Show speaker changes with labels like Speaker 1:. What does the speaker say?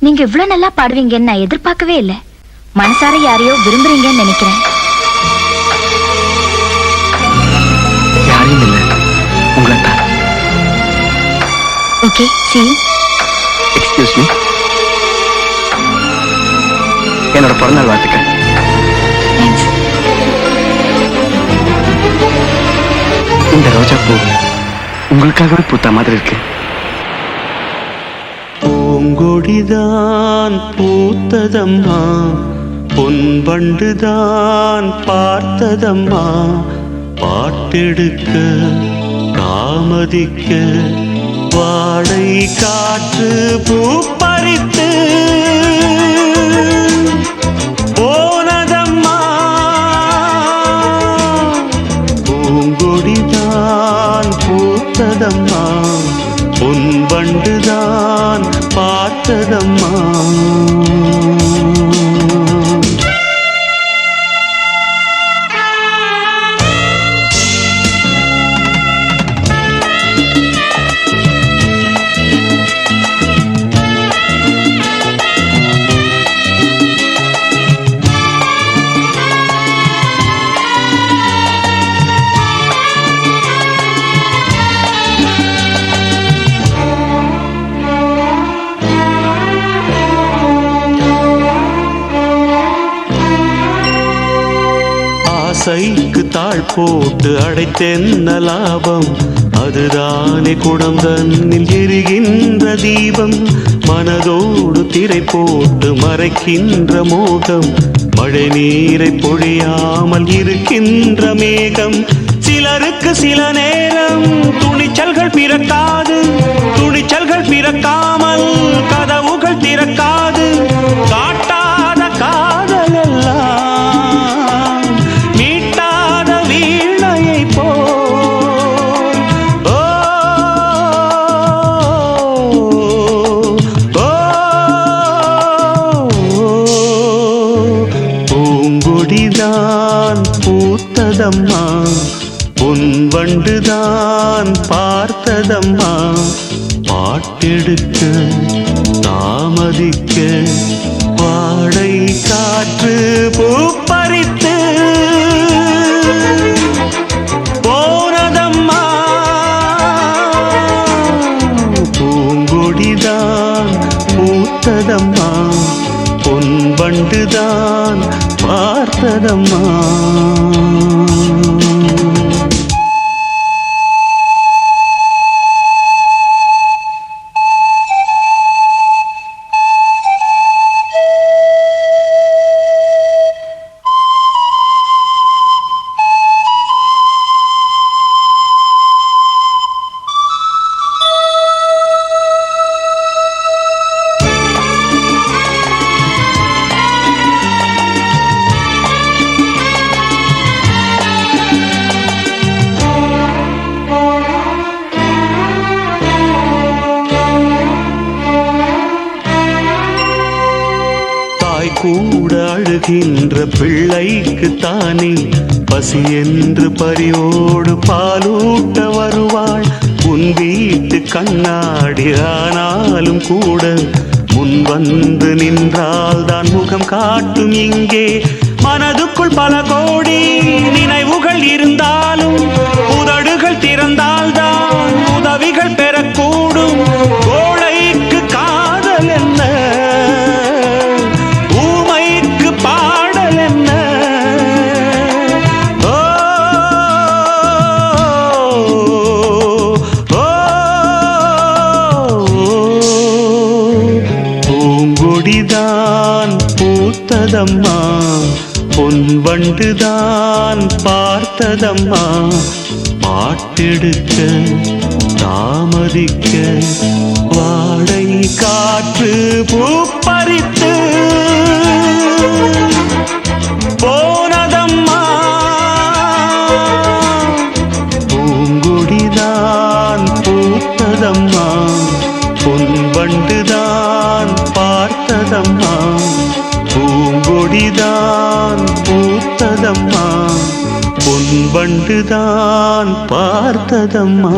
Speaker 1: நீங்க இவ்வளவு நல்லா பாடுவீங்கன்னு நான் எதிர்பார்க்கவே இல்லை. மனசார யாரையோ விரும்புறீங்கன்னு நினைக்கிறேன்.
Speaker 2: யாரையும் இல்லை, உங்களை தான்.
Speaker 1: Okay, see you.
Speaker 2: Excuse me. என்னோட பிறந்தநாள் வாழ்த்துக்கள்.
Speaker 1: Thanks.
Speaker 2: இந்த ரோஜா பூ உங்களுக்காகவே பூத்த மாதிரி இருக்கு.
Speaker 3: பூங்கொடிதான் பூத்ததம்மா, பொன்பண்டுதான் பார்த்ததம்மா, பாட்டெடுக்க காமதிக்க வாடை காற்று பூ பறித்து போனதம்மா. பூங்கொடிதான் பூத்ததம்மா, பொன்பண்டுதான் பார்த்ததம்மா. ஆசைக்கு தாழ் போட்டு அடைத்தென்ன லாபம், அதுதானே குடம் தன்னில் எரிகின்ற தீபம். மனதோடு திரை போட்டு மறைக்கின்ற மோகம், மழை நீரை பொழியாமல் இருக்கின்ற மேகம். சிலருக்கு சில நேரம் துணிச்சல்கள் பிறக்காது, துணிச்சல்கள் பிறக்காமல் கதவுகள் திறக்காது. காட்டாத காதல் எல்லாம் பூத்ததம்மா, பொன்வண்டுதான் பார்த்ததம்மா, பாட்டெடுக்க தாமதிக்க வாடை காற்று பூ பறித்து போனதம்மா. பூங்கொடிதான் பூத்ததம்மா, பொன்வண்டுதான் பார்த்ததம்மா. கூட அழுகின்ற பிள்ளைக்கு தானே பசி என்று பரியோடு பாலூட்ட வருவாள். உன் வீட்டு கண்ணாடி ஆனாலும் கூட முன் வந்து நின்றால் தான் முகம் காட்டும். இங்கே மனதுக்குள் பல கோடி நினைவுகள் இருந்தாலும் உதடுகள் திறந்தால் தான் உதவிகள் பெறக்கூடும். கோழைக்கு காதல் என்ன, பூங்கொடிதான் பூத்ததம்மா, பொன்வண்டுதான் பார்த்ததம்மா, பாட்டெடுக்க தாமதிக்க வாடை காற்று பூ பறித்து போனதம்மா. பூங்கொடிதான் பூத்ததம்மா, பொன்வண்டுதான் பார்த்ததம்மா, பூங்கொடிதான் பூத்ததம்மா, பொன்வண்டுதான் பார்த்ததம்மா.